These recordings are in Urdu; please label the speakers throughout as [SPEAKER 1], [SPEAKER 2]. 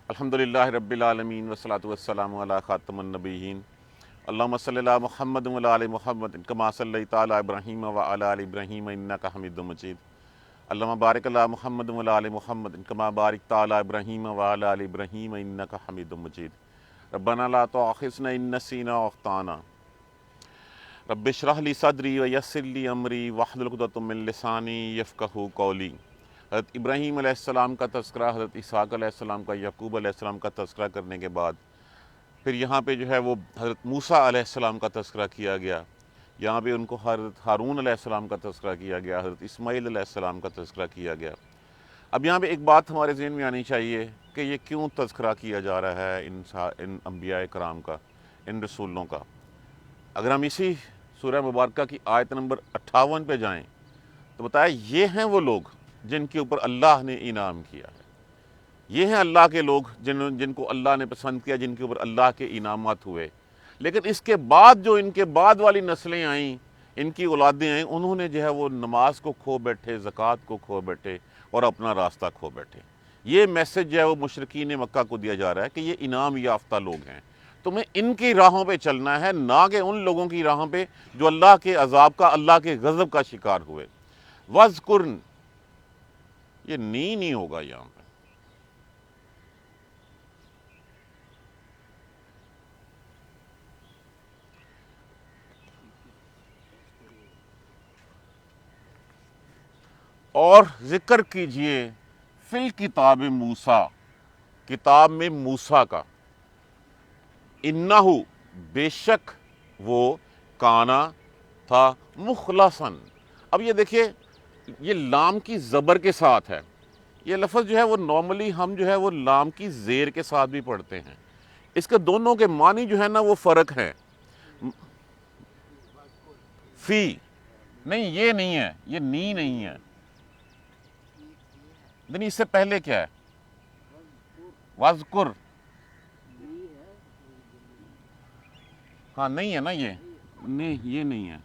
[SPEAKER 1] الحمدللہ رب العالمین والصلاة والسلام علی خاتم النبیین اللہم صلی علی محمد وعلی آل محمد کما صلیت علی ابراہیم وعلی آل ابراہیم انک حمید مجید اللہم بارک علی محمد وعلی آل محمد کما بارکت علی ابراہیم وعلی آل ابراہیم انک حمید مجید ربنا لا تؤاخذنا ان نسینا او اخطانا رب اشرح لی صدری ویسر لی امری واحلل عقدۃ من لسانی یفقہوا قولی۔ حضرت ابراہیم علیہ السلام کا تذکرہ، حضرت اسحاق علیہ السلام کا، یعقوب علیہ السلام کا تذکرہ کرنے کے بعد پھر یہاں پہ جو ہے وہ حضرت موسیٰ علیہ السلام کا تذکرہ کیا گیا، یہاں پہ ان کو حضرت ہارون علیہ السلام کا تذکرہ کیا گیا، حضرت اسماعیل علیہ السلام کا تذکرہ کیا گیا۔ اب یہاں پہ ایک بات ہمارے ذہن میں آنی چاہیے کہ یہ کیوں تذکرہ کیا جا رہا ہے ان انبیاء کرام کا، ان رسولوں کا۔ اگر ہم اسی سورہ مبارکہ کی آیت نمبر 58 پہ جائیں تو بتایا یہ ہیں وہ لوگ جن کے اوپر اللہ نے انعام کیا ہے، یہ ہیں اللہ کے لوگ جن کو اللہ نے پسند کیا، جن کے اوپر اللہ کے انعامات ہوئے۔ لیکن اس کے بعد جو ان کے بعد والی نسلیں آئیں، ان کی اولادیں آئیں، انہوں نے جو ہے وہ نماز کو کھو بیٹھے، زکوٰۃ کو کھو بیٹھے اور اپنا راستہ کھو بیٹھے۔ یہ میسج جو ہے وہ مشرکین مکہ کو دیا جا رہا ہے کہ یہ انعام یافتہ لوگ ہیں، تمہیں ان کی راہوں پہ چلنا ہے، نہ کہ ان لوگوں کی راہوں پہ جو اللہ کے عذاب کا، اللہ کے غضب کا شکار ہوئے۔ وَاذْكُرْنَ، یہ نہیں ہوگا یہاں پہ۔ اور ذکر کیجئے فی الکتاب موسیٰ، کتاب میں موسیٰ کا، انہو، بے شک وہ، کانا، تھا، مخلصاً۔ اب یہ دیکھیے یہ لام کی زبر کے ساتھ ہے، یہ لفظ جو ہے وہ نارملی ہم جو ہے وہ لام کی زیر کے ساتھ بھی پڑھتے ہیں، اس کے دونوں کے معنی جو ہے نا وہ فرق ہے۔ فی نہیں، یہ نہیں ہے، یہ نی نہیں ہے، نہیں، اس سے پہلے کیا ہے؟ واذکر، ہاں نہیں ہے نا، یہ نہیں، یہ نہیں ہے۔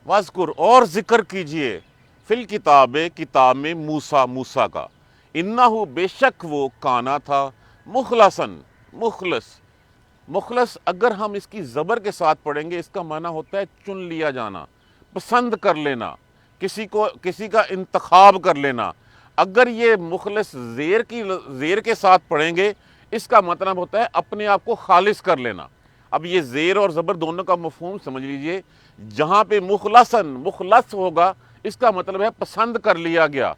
[SPEAKER 1] واذکر، اور ذکر کیجئے، فی الکتاب، کتاب میں، موسیٰ، موسیٰ کا، انہو، بے شک وہ، کانا تھا، مخلصاً، مخلص۔ مخلص اگر ہم اس کی زبر کے ساتھ پڑھیں گے، اس کا معنی ہوتا ہے چن لیا جانا، پسند کر لینا، کسی کا انتخاب کر لینا۔ اگر یہ مخلص زیر کے ساتھ پڑھیں گے، اس کا مطلب ہوتا ہے اپنے آپ کو خالص کر لینا۔ اب یہ زیر اور زبر دونوں کا مفہوم سمجھ لیجئے، جہاں پہ مخلصاً، مخلص ہوگا، اس کا مطلب ہے پسند کر لیا گیا،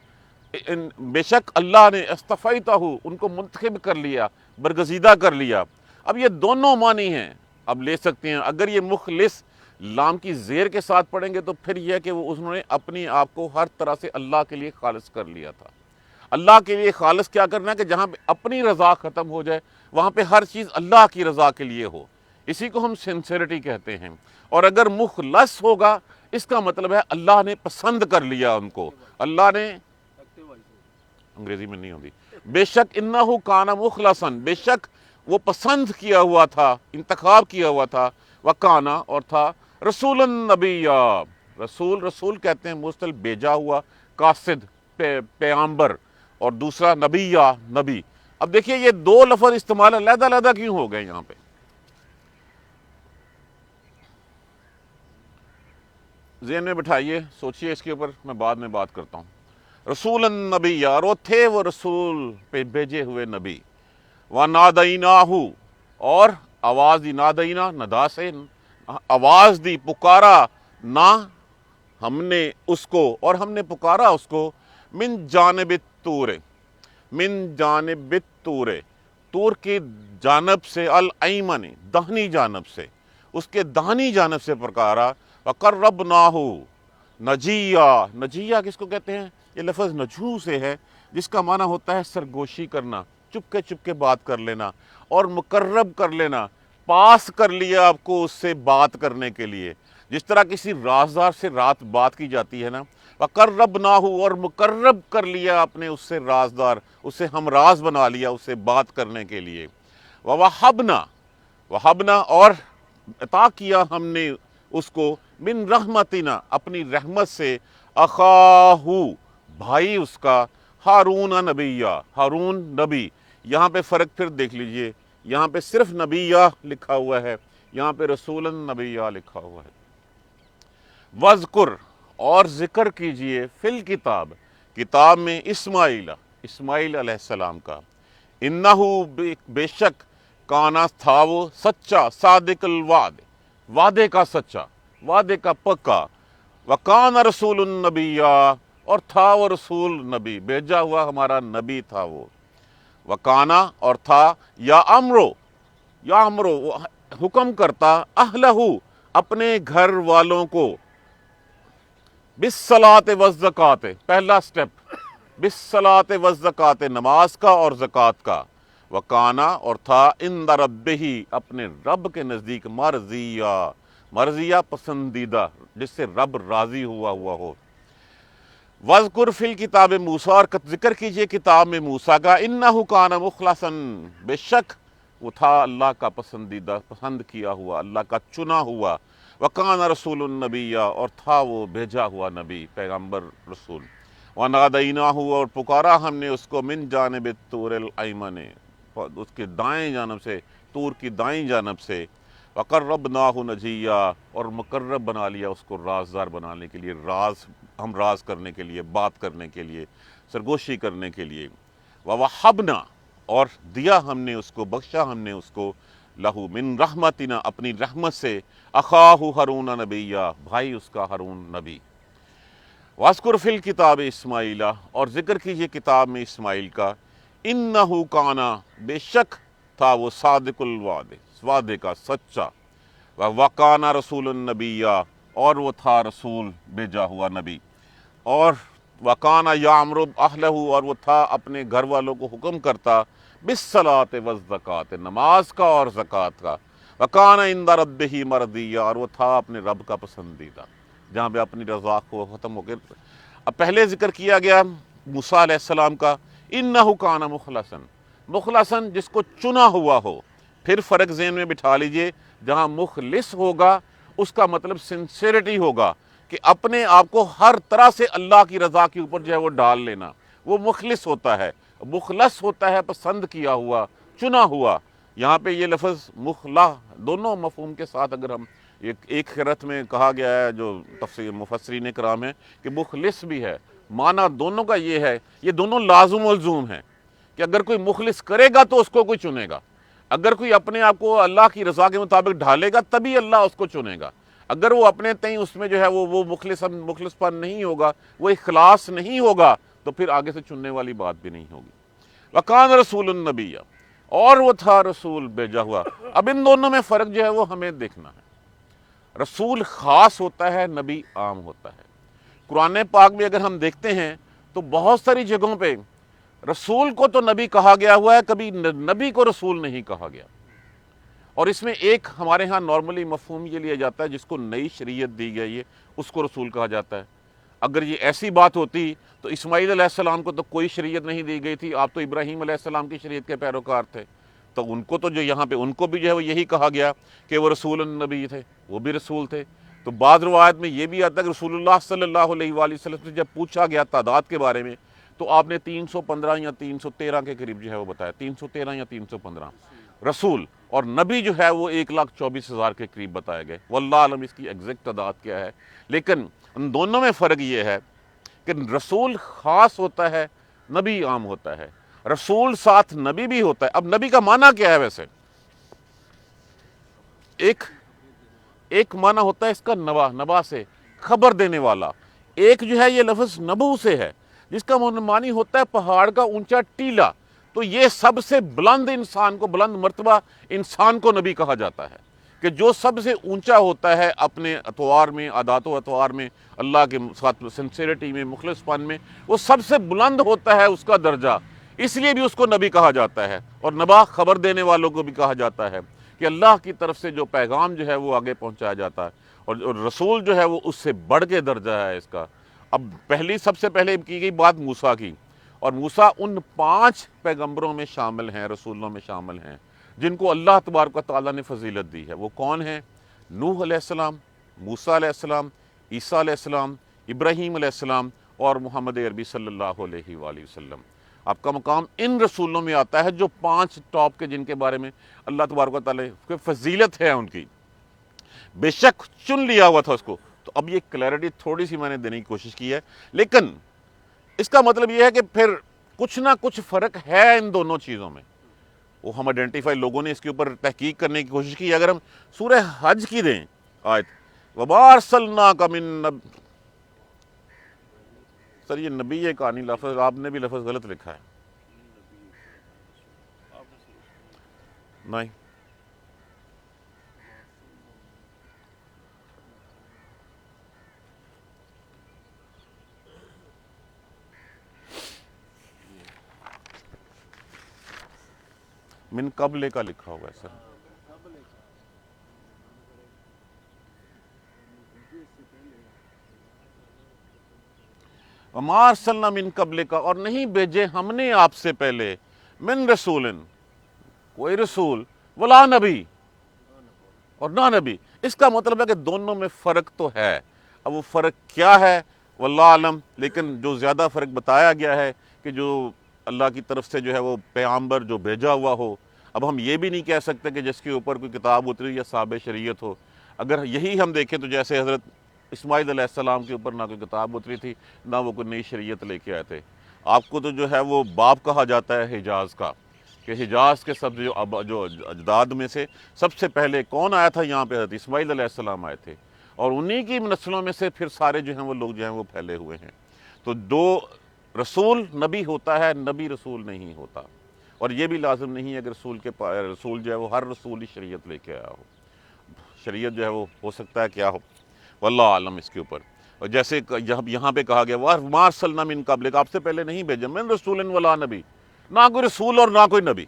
[SPEAKER 1] بے شک اللہ نے اصطفیتہ، ان کو منتخب کر لیا، برگزیدہ کر لیا۔ اب یہ دونوں معنی ہیں، اب لے سکتے ہیں۔ اگر یہ مخلص لام کی زیر کے ساتھ پڑھیں گے تو پھر یہ کہ وہ انہوں نے اپنی آپ کو ہر طرح سے اللہ کے لیے خالص کر لیا تھا۔ اللہ کے لیے خالص کیا کرنا ہے کہ جہاں پہ اپنی رضا ختم ہو جائے، وہاں پہ ہر چیز اللہ کی رضا کے لیے ہو، اسی کو ہم سنسیرٹی کہتے ہیں۔ اور اگر مخلص ہوگا، اس کا مطلب ہے اللہ نے پسند کر لیا ان کو، اللہ نے، انگریزی میں نہیں ہوگی، بے شک انہو کانا مخلصاً، بے شک وہ پسند کیا ہوا تھا، انتخاب کیا ہوا تھا، وکانا، اور تھا، رسول النبی، رسول کہتے ہیں مستل بھیجا ہوا، قاصد، پیغمبر، اور دوسرا نبی۔ اب دیکھیے یہ دو لفظ استعمال علیحدہ علیحدہ کیوں ہو گئے یہاں پہ؟ ذہن میں بٹھائیے، سوچئے اس کے اوپر، میں بعد میں بات کرتا ہوں۔ رسول النبی، اور وہ تھے وہ رسول پہ بھیجے ہوئے نبی، وَنَادَيْنَاهُ، اور آواز دی، نادینا، ندا سے آواز دی، پکارا، نہ ہم نے اس کو، اور ہم نے پکارا اس کو، من جانب الطور، من جانب الطور، طور کی جانب سے، الایمن، دہنی جانب سے، اس کے دہنی جانب سے پکارا، وَقَرَّبْنَاهُ نجیہ، نجیہ کس کو کہتے ہیں؟ یہ لفظ نجو سے ہے، جس کا معنی ہوتا ہے سرگوشی کرنا، چپ کے بات کر لینا، اور مقرب کر لینا، پاس کر لیا آپ کو اس سے بات کرنے کے لیے، جس طرح کسی رازدار سے رات بات کی جاتی ہے نا، وَقَرَّبْنَاهُ، اور مقرب کر لیا آپ نے اس سے رازدار، اس سے ہمراز بنا لیا اس سے بات کرنے کے لیے۔ وَوَهَبْنَا، اور عطا کیا ہم نے اس کو، من رحمتنا، اپنی رحمت سے، اخاہو، بھائی اس کا، ہارون نبی، ہارون نبی، یہاں پہ فرق پھر دیکھ لیجئے، یہاں پہ صرف نبیہ لکھا ہوا ہے، یہاں پہ رسولا نبیہ لکھا ہوا ہے۔ وذکر اور ذکر کیجئے فی الکتاب، کتاب میں اسماعیل علیہ السلام کا، انہو بے شک کانا تھا وہ سچا، صادق الوعد وعدے کا سچا، وعدے کا پکا، وکان رسول النبی اور تھا وہ رسول نبی، بھیجا ہوا ہمارا نبی تھا وہ، وکانا اور تھا، یا امرو وہ حکم کرتا، اہلہ اپنے گھر والوں کو، بالصلاۃ والزکوٰۃ، پہلا سٹیپ بالصلاۃ والزکوٰۃ، نماز کا اور زکوٰۃ کا، وکانا اور تھا، عند ربہ اپنے رب کے نزدیک، مرضیہ پسندیدہ، جس سے رب راضی ہوا ہو۔ وذکر فی الکتاب موسیٰ، اور ذکر کیجئے کتاب میں موسیٰ کا، انہ کان مخلصا، بے شک وہ تھا اللہ کا پسندیدہ، پسند کیا ہوا، اللہ کا چنا ہوا، وکان رسول النبی اور تھا وہ بھیجا ہوا نبی، پیغمبر، رسول، ونادیناہ اور پکارا ہم نے اس کو، من جانب الطور الایمن، اس کے دائیں جانب سے، طور کی دائیں جانب سے، وقربناہ نجیہ اور مقرب بنا لیا اس کو، رازدار بنانے کے لیے، ہم راز کرنے کے لیے، بات کرنے کے لیے، سرگوشی کرنے کے لیے، ووہبنا اور دیا ہم نے اس کو، بخشا ہم نے اس کو، لہو من رحمتنا اپنی رحمت سے، اخاہ ہارون نبیہ بھائی اس کا ہارون نبی، وَاذْكُرْ فِي الْكِتَابِ اسماعیل اور ذکر کیجئے کتاب میں اسماعیل کا، انہو کانا بے شک تھا وہ، صادق الوعد وعدے کا سچا، وَكَانَ رسول النبی اور وہ تھا رسول بھیجا ہوا نبی، اور وَكَانَ يَأْمُرُ أَهْلَهُ اور وہ تھا اپنے گھر والوں کو حکم کرتا، بالصلاۃ والزکوٰۃ نماز کا اور زکوٰۃ کا، وَكَانَ عِندَ رَبِّهِ مَرْضِيًّا اور وہ تھا اپنے رب کا پسندیدہ، جہاں پہ اپنی رضا کو ختم ہو کے، اب پہلے ذکر کیا گیا موسیٰ علیہ السلام کا، انہ کان مخلصا جس کو چنا ہوا ہو، پھر فرق ذہن میں بٹھا لیجئے، جہاں مخلص ہوگا اس کا مطلب سنسیریٹی ہوگا، کہ اپنے آپ کو ہر طرح سے اللہ کی رضا کے اوپر جو ہے وہ ڈال لینا، وہ مخلص ہوتا ہے، مخلص ہوتا ہے پسند کیا ہوا، چنا ہوا۔ یہاں پہ یہ لفظ مخلہ دونوں مفہوم کے ساتھ، اگر ہم ایک قرأت میں کہا گیا ہے جو تفسیر مفسرین کرام ہیں کہ مخلص بھی ہے، معنی دونوں کا یہ ہے، یہ دونوں لازم و ملزوم ہیں، کہ اگر کوئی مخلص کرے گا تو اس کو کوئی چنے گا، اگر کوئی اپنے آپ کو اللہ کی رضا کے مطابق ڈھالے گا تبھی اللہ اس کو چنے گا، اگر وہ اپنے تئیں اس میں جو ہے وہ مخلص پن نہیں ہوگا، وہ اخلاص نہیں ہوگا، تو پھر آگے سے چننے والی بات بھی نہیں ہوگی۔ وَكَانَ رَسُولُ النَّبِيَّ اور وہ تھا رسول بھیجا ہوا۔ اب ان دونوں میں فرق جو ہے وہ ہمیں دیکھنا ہے، رسول خاص ہوتا ہے، نبی عام ہوتا ہے۔ قرآن پاک میں اگر ہم دیکھتے ہیں تو بہت ساری جگہوں پہ رسول کو تو نبی کہا گیا ہوا ہے، کبھی نبی کو رسول نہیں کہا گیا، اور اس میں ایک ہمارے ہاں نارملی مفہوم یہ لیا جاتا ہے، جس کو نئی شریعت دی گئی ہے اس کو رسول کہا جاتا ہے۔ اگر یہ ایسی بات ہوتی تو اسماعیل علیہ السلام کو تو کوئی شریعت نہیں دی گئی تھی، آپ تو ابراہیم علیہ السلام کی شریعت کے پیروکار تھے، تو ان کو تو جو یہاں پہ ان کو بھی جو ہے وہ یہی کہا گیا کہ وہ رسول النبی تھے، وہ بھی رسول تھے۔ تو بعض روایت میں یہ بھی آتا ہے کہ رسول اللہ صلی اللہ علیہ وآلہ وسلم سے جب پوچھا گیا تعداد کے بارے میں تو آپ نے 315 یا 313 کے قریب جو ہے وہ بتایا، 313 یا 315 رسول، اور نبی جو ہے وہ 1,24,000 کے قریب بتائے گئے، واللہ عالم اس کی ایگزیکٹ تعداد کیا ہے۔ لیکن ان دونوں میں فرق یہ ہے کہ رسول خاص ہوتا ہے، نبی عام ہوتا ہے، رسول ساتھ نبی بھی ہوتا ہے۔ اب نبی کا معنی کیا ہے؟ ویسے ایک معنی ہوتا ہے اس کا نبا سے، خبر دینے والا، ایک جو ہے یہ لفظ نبو سے ہے جس کا معنی ہوتا ہے پہاڑ کا اونچا ٹیلا۔ تو یہ سب سے بلند انسان کو، بلند مرتبہ انسان کو نبی کہا جاتا ہے، کہ جو سب سے اونچا ہوتا ہے اپنے اطوار میں، عادات و اطوار میں، اللہ کے ساتھ سنسیریٹی میں، مخلص پن میں، وہ سب سے بلند ہوتا ہے اس کا درجہ، اس لیے بھی اس کو نبی کہا جاتا ہے۔ اور نبا خبر دینے والوں کو بھی کہا جاتا ہے، کہ اللہ کی طرف سے جو پیغام جو ہے وہ آگے پہنچایا جاتا ہے، اور رسول جو ہے وہ اس سے بڑھ کے درجہ ہے اس کا۔ اب سب سے پہلے کی گئی بات موسیٰ کی، اور موسیٰ ان 5 پیغمبروں میں شامل ہیں، رسولوں میں شامل ہیں جن کو اللہ تبارک و تعالیٰ نے فضیلت دی ہے۔ وہ کون ہیں؟ نوح علیہ السلام، موسیٰ علیہ السلام، عیسیٰ علیہ السلام، ابراہیم علیہ السلام، اور محمد عربی صلی اللہ علیہ وآلہ وسلم۔ آپ کا مقام ان رسولوں میں آتا ہے جو 5 ٹاپ کے جن کے بارے میں اللہ تبارک و تعالیٰ کی فضیلت ہے ان کی، بے شک چن لیا ہوا تھا اس کو۔ تو اب یہ کلیئرٹی تھوڑی سی میں نے دینے کی کوشش کی ہے، لیکن اس کا مطلب یہ ہے کہ پھر کچھ نہ کچھ فرق ہے ان دونوں چیزوں میں، وہ ہم آئیڈینٹیفائی، لوگوں نے اس کے اوپر تحقیق کرنے کی کوشش کی۔ اگر ہم سورہ حج کی دیں آیت، وَمَا أَرْسَلْنَاكَ مِن سر یہ نبی یہ کہانی لفظ آپ نے بھی لفظ غلط لکھا ہے، نہیں من قبل کا لکھا ہوا ہے سر۔ وَمَا أَرْسَلْنَا مِن قَبْلِكَ، اور نہیں بھیجے ہم نے آپ سے پہلے، من رسول، کوئی رسول، ولا نبی، اور نہ نبی۔ اس کا مطلب ہے کہ دونوں میں فرق تو ہے، اب وہ فرق کیا ہے واللہ عالم، لیکن جو زیادہ فرق بتایا گیا ہے کہ جو اللہ کی طرف سے جو ہے وہ پیغمبر جو بھیجا ہوا ہو۔ اب ہم یہ بھی نہیں کہہ سکتے کہ جس کے اوپر کوئی کتاب اتری یا صاحب شریعت ہو۔ اگر یہی ہم دیکھیں تو جیسے حضرت اسماعیل علیہ السلام کے اوپر نہ کوئی کتاب اتری تھی، نہ وہ کوئی نئی شریعت لے کے آئے تھے۔ آپ کو تو جو ہے وہ باپ کہا جاتا ہے حجاز کا، کہ حجاز کے سب جو اجداد میں سے سب سے پہلے کون آیا تھا یہاں پہ؟ حضرت اسماعیل علیہ السلام آئے تھے، اور انہی کی نسلوں میں سے پھر سارے جو ہیں وہ لوگ جو ہیں وہ پھیلے ہوئے ہیں۔ تو دو رسول نبی ہوتا ہے، نبی رسول نہیں ہوتا، اور یہ بھی لازم نہیں ہے کہ رسول جو ہے وہ ہر رسول ہی شریعت لے کے آیا ہو۔ شریعت جو ہے وہ ہو سکتا ہے کیا ہو، واللہ عالم اس کے اوپر۔ اور جیسے یہاں پہ کہا گیا وَمَا أَرْسَلْنَا مِن قَبْلِكَ، آپ سے پہلے نہیں بھیجا، من رسول ولا نبی، نہ کوئی رسول اور نہ کوئی نبی۔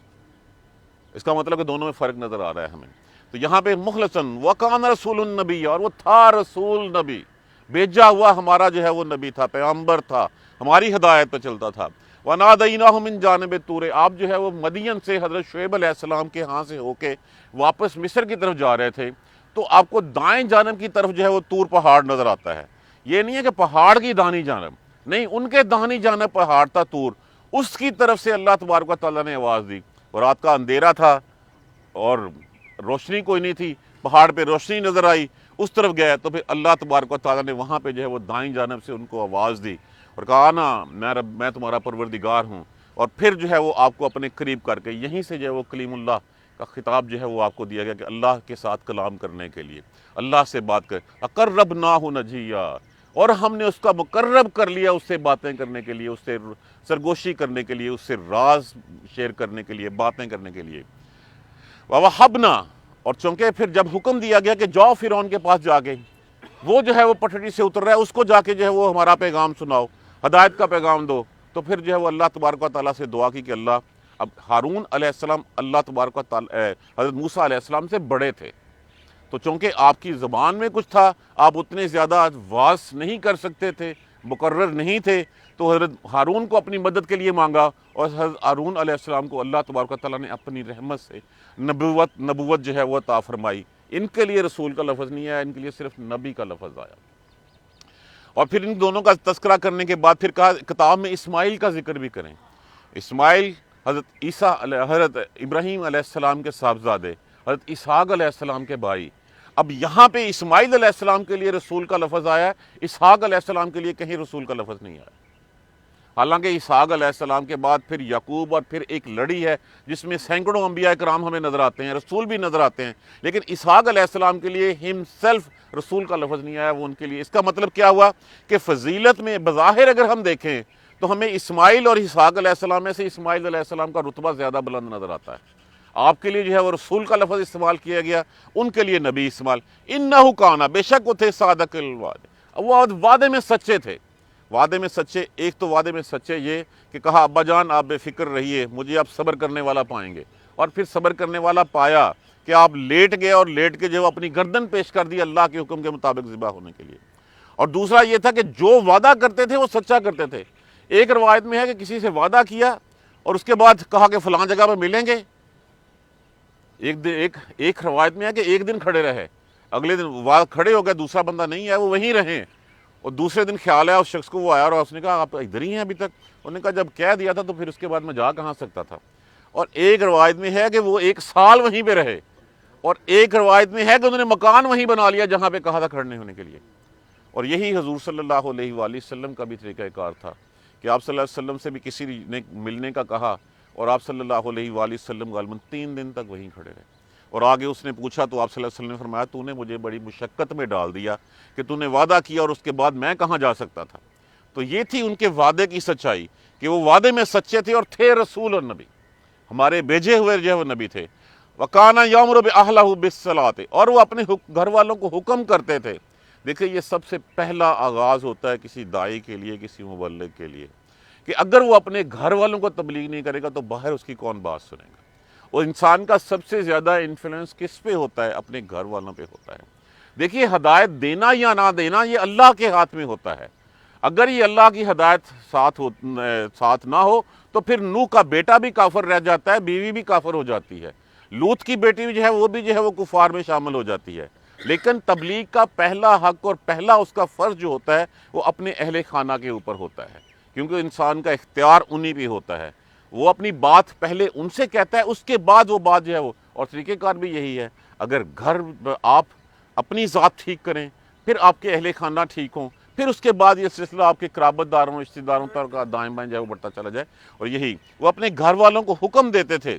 [SPEAKER 1] اس کا مطلب کہ دونوں میں فرق نظر آ رہا ہے ہمیں۔ تو یہاں پہ مخلصاً وَكَانَ رَسُولٌ النبی، اور وہ تھا رسول نبی، بھیجا ہوا ہمارا جو ہے وہ نبی تھا، پیغمبر تھا، ہماری ہدایت پہ چلتا تھا۔ وَنَادَيْنَاهُ مِن جَانِبِ الطُّورِ، آپ جو ہے وہ مدین سے حضرت شعیب علیہ السلام کے ہاں سے ہو کے واپس مصر کی طرف جا رہے تھے، تو آپ کو دائیں جانب کی طرف جو ہے وہ طور پہاڑ نظر آتا ہے۔ یہ نہیں ہے کہ پہاڑ کی دانی جانب، نہیں، ان کے دانی جانب پہاڑ تھا طور، اس کی طرف سے اللہ تبارک و تعالیٰ نے آواز دی، اور رات کا اندھیرا تھا اور روشنی کوئی نہیں تھی، پہاڑ پہ روشنی نظر آئی، اس طرف گئے تو پھر اللہ تبارک و تعالیٰ نے وہاں پہ جو ہے وہ دائیں جانب سے ان کو آواز دی اور کہا نا میں تمہارا پروردگار ہوں، اور پھر جو ہے وہ آپ کو اپنے قریب کر کے یہیں سے جو ہے وہ کلیم اللہ کا خطاب جو ہے وہ آپ کو دیا گیا کہ اللہ کے ساتھ کلام کرنے کے لیے، اللہ سے بات کر، اقربناہ نجیا، اور ہم نے اس کا مقرب کر لیا اس سے باتیں کرنے کے لیے، اس سے سرگوشی کرنے کے لیے، اس سے راز شیئر کرنے کے لیے، باتیں کرنے کے لیے۔ وَوَهَبْنَا، اور چونکہ پھر جب حکم دیا گیا کہ جاؤ فرعون کے پاس جا کے، وہ جو ہے وہ پٹڑی سے اتر رہا ہے، اس کو جا کے جو ہے وہ ہمارا پیغام سناؤ، ہدایت کا پیغام دو۔ تو پھر جو ہے وہ اللہ تبارک و تعالیٰ سے دعا کی کہ اللہ، اب ہارون علیہ السلام اللہ تبارک و تعالیٰ حضرت موسیٰ علیہ السلام سے بڑے تھے، تو چونکہ آپ کی زبان میں کچھ تھا، آپ اتنے زیادہ واضح نہیں کر سکتے تھے، مقرر نہیں تھے، تو حضرت ہارون کو اپنی مدد کے لیے مانگا، اور حضرت ہارون علیہ السلام کو اللہ تبارک و تعالیٰ نے اپنی رحمت سے نبوت جو ہے وہ عطا فرمائی۔ ان کے لیے رسول کا لفظ نہیں آیا، ان کے لیے صرف نبی کا لفظ آیا۔ اور پھر ان دونوں کا تذکرہ کرنے کے بعد پھر کہا کتاب میں اسماعیل کا ذکر بھی کریں۔ اسماعیل حضرت ابراہیم علیہ السلام کے صاحبزادے، حضرت اسحاق علیہ السلام کے بھائی۔ اب یہاں پہ اسماعیل علیہ السلام کے لیے رسول کا لفظ آیا ہے، اسحاق علیہ السلام کے لیے کہیں رسول کا لفظ نہیں آیا۔ حالانکہ اسحاق علیہ السلام کے بعد پھر یعقوب، اور پھر ایک لڑی ہے جس میں سینکڑوں انبیاء کرام ہمیں نظر آتے ہیں، رسول بھی نظر آتے ہیں، لیکن اسحاق علیہ السلام کے لیے ہم سیلف رسول کا لفظ نہیں آیا وہ ان کے لیے۔ اس کا مطلب کیا ہوا کہ فضیلت میں بظاہر اگر ہم دیکھیں تو ہمیں اسماعیل اور اسحاق علیہ السلام میں سے اسماعیل علیہ السلام کا رتبہ زیادہ بلند نظر آتا ہے۔ آپ کے لیے جو ہے وہ رسول کا لفظ استعمال کیا گیا، ان کے لیے نبی استعمال۔ انہ کانا، بے شک وہ تھے صادق الوعد، وہ وعدے میں سچے تھے۔ وعدے میں سچے، ایک تو وعدے میں سچے یہ کہ کہا ابا جان آپ بے فکر رہیے، مجھے آپ صبر کرنے والا پائیں گے، اور پھر صبر کرنے والا پایا کہ آپ لیٹ گئے، اور لیٹ کے جو اپنی گردن پیش کر دی اللہ کے حکم کے مطابق ذبح ہونے کے لیے۔ اور دوسرا یہ تھا کہ جو وعدہ کرتے تھے وہ سچا کرتے تھے۔ ایک روایت میں ہے کہ کسی سے وعدہ کیا اور اس کے بعد کہا کہ فلاں جگہ پہ ملیں گے، ایک روایت میں ہے کہ ایک دن کھڑے رہے، اگلے دن کھڑے ہو گئے، دوسرا بندہ نہیں ہے، وہ وہیں رہے، اور دوسرے دن خیال آیا اس شخص کو، وہ آیا اور اس نے کہا آپ ادھر ہی ہیں ابھی تک؟ انہوں نے کہا جب کہہ دیا تھا تو پھر اس کے بعد میں جا کہاں سکتا تھا۔ اور ایک روایت میں ہے کہ وہ 1 سال وہیں پہ رہے، اور ایک روایت میں ہے کہ انہوں نے مکان وہیں بنا لیا جہاں پہ کہا تھا کھڑنے ہونے کے لیے۔ اور یہی حضور صلی اللہ علیہ وآلہ وسلم کا بھی طریقہ کار تھا کہ آپ صلی اللہ علیہ وسلم سے بھی کسی نے ملنے کا کہا اور آپ صلی اللہ علیہ وآلہ وسلم غالباً 3 دن تک وہیں کھڑے رہے، اور آگے اس نے پوچھا تو آپ صلی اللہ علیہ وسلم نے فرمایا تو نے مجھے بڑی مشقت میں ڈال دیا کہ تو نے وعدہ کیا اور اس کے بعد میں کہاں جا سکتا تھا۔ تو یہ تھی ان کے وعدے کی سچائی کہ وہ وعدے میں سچے تھے اور تھے رسول اور نبی، ہمارے بھیجے ہوئے جو ہے وہ نبی تھے۔ وَقَانَ يَأْمُرُ بِأَهْلِهِ بِالصَّلَاةِ، اور وہ اپنے گھر والوں کو حکم کرتے تھے۔ دیکھیں یہ سب سے پہلا آغاز ہوتا ہے کسی داعی کے لیے، کسی مبلغ کے لیے، کہ اگر وہ اپنے گھر والوں کو تبلیغ نہیں کرے گا تو باہر اس کی کون بات سنے گا۔ اور انسان کا سب سے زیادہ انفلوئنس کس پہ ہوتا ہے؟ اپنے گھر والوں پہ ہوتا ہے۔ دیکھیے ہدایت دینا یا نہ دینا یہ اللہ کے ہاتھ میں ہوتا ہے۔ اگر یہ اللہ کی ہدایت ساتھ نہ ہو تو پھر نوح کا بیٹا بھی کافر رہ جاتا ہے، بیوی بھی کافر ہو جاتی ہے، لوط کی بیٹی بھی جو ہے وہ بھی جو ہے وہ کفار میں شامل ہو جاتی ہے۔ لیکن تبلیغ کا پہلا حق اور پہلا اس کا فرض جو ہوتا ہے وہ اپنے اہل خانہ کے اوپر ہوتا ہے، کیونکہ انسان کا اختیار انہی پہ ہوتا ہے۔ وہ اپنی بات پہلے ان سے کہتا ہے، اس کے بعد وہ بات جو ہے وہ، اور طریقہ کار بھی یہی ہے۔ اگر گھر آپ اپنی ذات ٹھیک کریں، پھر آپ کے اہل خانہ ٹھیک ہوں، پھر اس کے بعد یہ سلسلہ آپ کے قرابت داروں رشتہ داروں تک دائیں بائیں جائے وہ بڑھتا چلا جائے۔ اور یہی وہ اپنے گھر والوں کو حکم دیتے تھے،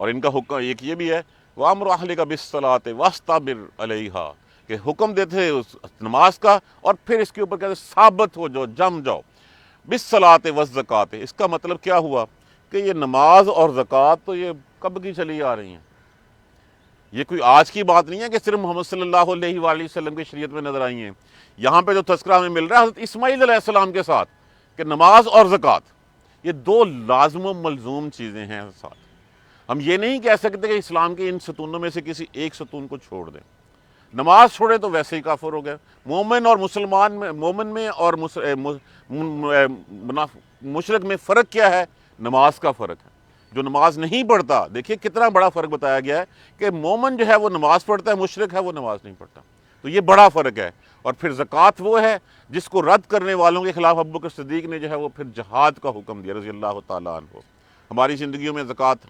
[SPEAKER 1] اور ان کا حکم ایک یہ بھی ہے وَأَمْرُ أَهْلِكَ بِالصَّلَاةِ وَاسْتَبِرْ عَلَيْهَا، کہ حکم دیتے تھے اس نماز کا، اور پھر اس کے اوپر کہتے ثابت ہو جاؤ، جم جاؤ۔ بِالصَّلَاةِ وَالزَّكَاةِ، اس کا مطلب کیا ہوا کہ یہ نماز اور زکوٰۃ تو یہ کب کی چلی آ رہی ہیں، یہ کوئی آج کی بات نہیں ہے کہ صرف محمد صلی اللہ علیہ وآلہ وسلم کی شریعت میں نظر آئی ہیں۔ یہاں پہ جو تذکرہ ہمیں مل رہا ہے حضرت اسماعیل علیہ السلام کے ساتھ کہ نماز اور زکوٰۃ یہ 2 لازم و ملزوم چیزیں ہیں ساتھ۔ ہم یہ نہیں کہہ سکتے کہ اسلام کے ان ستونوں میں سے کسی ایک ستون کو چھوڑ دیں۔ نماز چھوڑے تو ویسے ہی کافر ہو گئے۔ مومن اور مسلمان میں، مومن میں اور مشرک میں فرق کیا ہے؟ نماز کا فرق ہے۔ جو نماز نہیں پڑھتا، دیکھیے کتنا بڑا فرق بتایا گیا ہے کہ مومن جو ہے وہ نماز پڑھتا ہے، مشرک ہے وہ نماز نہیں پڑھتا، تو یہ بڑا فرق ہے۔ اور پھر زکوٰۃ وہ ہے جس کو رد کرنے والوں کے خلاف ابوبکر صدیق نے جو ہے وہ پھر جہاد کا حکم دیا رضی اللہ تعالیٰ عنہ۔ ہماری زندگیوں میں زکوٰۃ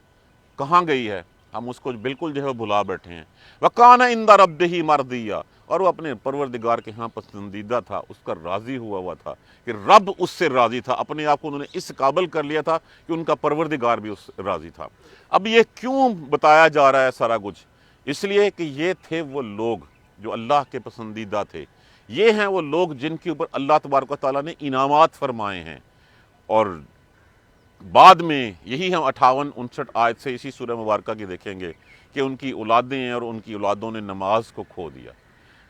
[SPEAKER 1] کہاں گئی ہے؟ ہم اس کو بالکل جو ہے بھلا بیٹھے ہیں۔ وَقَانَ عِنْدَ رَبِّهِ مَرْضِيًّا، اور وہ اپنے پروردگار کے ہاں پسندیدہ تھا، اس کا راضی ہوا تھا کہ رب اس سے راضی تھا، اپنے آپ کو انہوں نے اس قابل کر لیا تھا کہ ان کا پروردگار بھی اس راضی تھا۔ اب یہ کیوں بتایا جا رہا ہے سارا کچھ؟ اس لیے کہ یہ تھے وہ لوگ جو اللہ کے پسندیدہ تھے، یہ ہیں وہ لوگ جن کے اوپر اللہ تبارک و تعالیٰ نے انعامات فرمائے ہیں۔ اور بعد میں یہی ہم 58-59 آیت سے اسی سورہ مبارکہ کی دیکھیں گے کہ ان کی اولادیں اور ان کی اولادوں نے نماز کو کھو دیا۔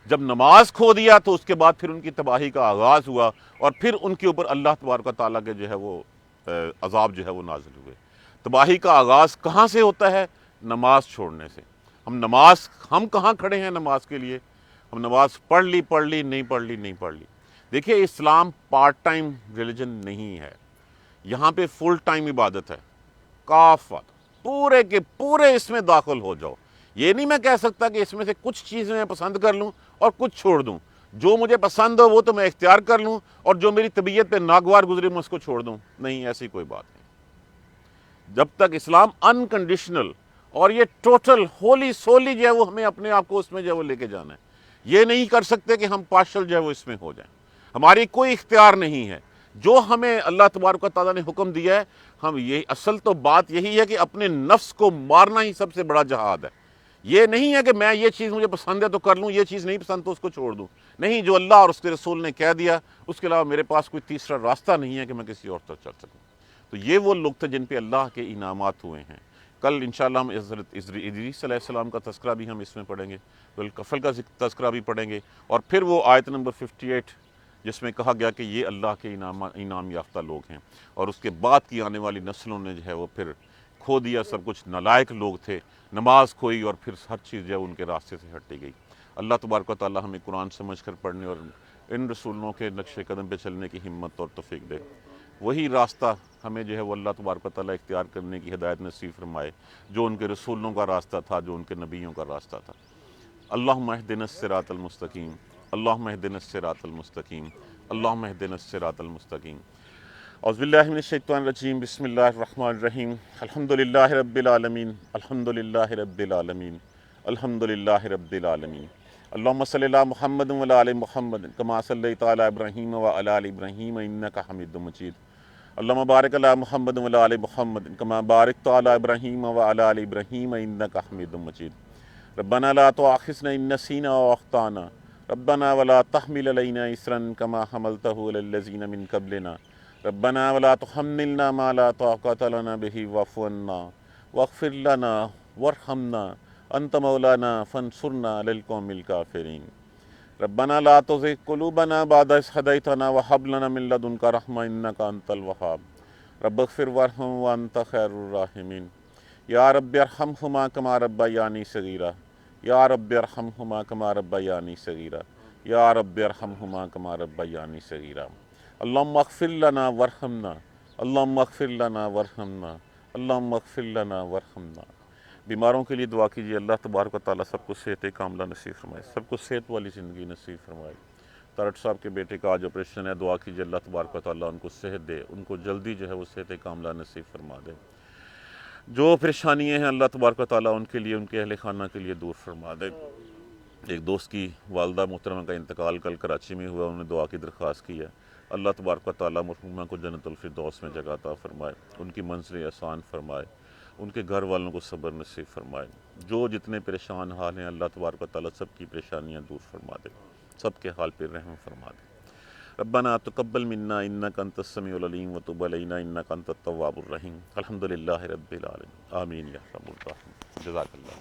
[SPEAKER 1] جب نماز کھو دیا تو اس کے بعد پھر ان کی تباہی کا آغاز ہوا، اور پھر ان کے اوپر اللہ تبارک و تعالیٰ کے جو ہے وہ عذاب جو ہے وہ نازل ہوئے۔ تباہی کا آغاز کہاں سے ہوتا ہے؟ نماز چھوڑنے سے۔ ہم کہاں کھڑے ہیں نماز کے لیے؟ ہم نماز پڑھ لی نہیں پڑھ لی۔ دیکھیے اسلام پارٹ ٹائم ریلیجن نہیں ہے، یہاں پہ فل ٹائم عبادت ہے، کافت پورے کے پورے اس میں داخل ہو جاؤ۔ یہ نہیں میں کہہ سکتا کہ اس میں سے کچھ چیزیں میں پسند کر لوں اور کچھ چھوڑ دوں، جو مجھے پسند ہو وہ تو میں اختیار کر لوں اور جو میری طبیعت پہ ناگوار گزرے میں اس کو چھوڑ دوں، نہیں، ایسی کوئی بات نہیں۔ جب تک اسلام انکنڈیشنل اور یہ ٹوٹل ہولی سولی جو ہے وہ ہمیں اپنے آپ کو اس میں جو ہے وہ لے کے جانا ہے، یہ نہیں کر سکتے کہ ہم پارشل جو ہے وہ اس میں ہو جائیں، ہماری کوئی اختیار نہیں ہے۔ جو ہمیں اللہ تبارک و تعالیٰ نے حکم دیا ہے، ہم یہ اصل تو بات یہی ہے کہ اپنے نفس کو مارنا ہی سب سے بڑا جہاد ہے۔ یہ نہیں ہے کہ میں یہ چیز مجھے پسند ہے تو کر لوں، یہ چیز نہیں پسند تو اس کو چھوڑ دوں، نہیں، جو اللہ اور اس کے رسول نے کہہ دیا اس کے علاوہ میرے پاس کوئی تیسرا راستہ نہیں ہے کہ میں کسی اور طرف چل سکوں۔ تو یہ وہ لوگ تھے جن پہ اللہ کے انعامات ہوئے ہیں۔ کل انشاءاللہ ہم حضرت ادریس علیہ السلام کا تذکرہ بھی ہم اس میں پڑھیں گے، بالکفل کا تذکرہ بھی پڑھیں گے، اور پھر وہ آیت نمبر 58 جس میں کہا گیا کہ یہ اللہ کے انعام یافتہ لوگ ہیں، اور اس کے بعد کی آنے والی نسلوں نے جو ہے وہ پھر کھو دیا سب کچھ، نالائق لوگ تھے، نماز کھوئی اور پھر ہر چیز جو ہے ان کے راستے سے ہٹی گئی۔ اللہ تبارک و تعالیٰ ہمیں قرآن سمجھ کر پڑھنے اور ان رسولوں کے نقش قدم پہ چلنے کی ہمت اور توفیق دے۔ وہی راستہ ہمیں جو ہے وہ اللہ تبارک و تعالیٰ اختیار کرنے کی ہدایت نصیب فرمائے جو ان کے رسولوں کا راستہ تھا، جو ان کے نبیوں کا راستہ تھا۔ اللہم اہدنا الصراط المستقیم اللہم اہدنا الصراط المستقیم، اللہم اہدنا الصراط المستقیم۔ اعوذ باللہ من الشیطان الرجیم، بسم اللہ الرحمن الرحیم، الحمدللہ رب العالمین، الحمدللہ رب العالمین، الحمدللہ رب العالمین۔ اللہم صلی علی محمد وعلی آل محمد کما صلیت علی ابراہیم وعلی آل ابراہیم انک حمید مجید۔ اللہم بارک علی محمد وعلی آل محمد کما بارکت علی ابراہیم وعلی آل ابراہیم انک حمید مجید۔ ربنا لا تؤاخذنا ان نسینا او اخطانا ربنا ولا تحمل علینا اصرا کما حملتہ علی الذین من قبلنا ربنا ولا تحملنا ما لا طاقة لنا به واعف عنا واغفر لنا وارحمنا انت مولانا فانصرنا علی القوم الکافرین۔ ربنا لا تزغ قلوبنا بعد إذ هديتنا وهب لنا من لدنك رحمة إنك أنت الوهاب رب اغفر وارحم وأنت خير الراحمين يا رب ارحمهما كما ربياني صغيرا يا رب ارحمهما كما ربياني صغيرا يا رب ارحمهما كما ربياني صغيرا اللهم اغفر لنا وارحمنا اللهم اغفر لنا وارحمنا اللهم اغفر لنا وارحمنا۔ بیماروں کے لیے دعا کیجیے، اللہ تبارک و تعالیٰ سب کو صحت کاملہ نصیب فرمائے، سب کو صحت والی زندگی نصیب فرمائے۔ تارٹ صاحب کے بیٹے کا آج آپریشن ہے، دعا کیجیے اللہ تبارک و تعالیٰ ان کو صحت دے، ان کو جلدی جو ہے وہ صحت کاملہ نصیب فرما دے۔ جو پریشانیاں ہیں اللہ تبارک و تعالیٰ ان کے لیے، ان کے اہل خانہ کے لیے دور فرما دے۔ ایک دوست کی والدہ محترمہ کا انتقال کل کراچی میں ہوا، انہوں نے دعا کی درخواست کی ہے، اللہ تبارک و تعالیٰ مرحومہ کو جنت الفردوس میں جگہ عطا فرمائے، ان کی منزلیں آسان فرمائے، ان کے گھر والوں کو صبر نصیب فرمائے۔ جو جتنے پریشان حال ہیں اللہ تبارک و تعالیٰ سب کی پریشانیاں دور فرما دے، سب کے حال پر رحم فرما دے۔ ربنا تقبل منا انک انت السمیع العلیم وتب علینا انک انت التواب الرحیم۔ الحمدللہ رب العالمین، آمین یا رب العالمین۔ جزاک اللہ۔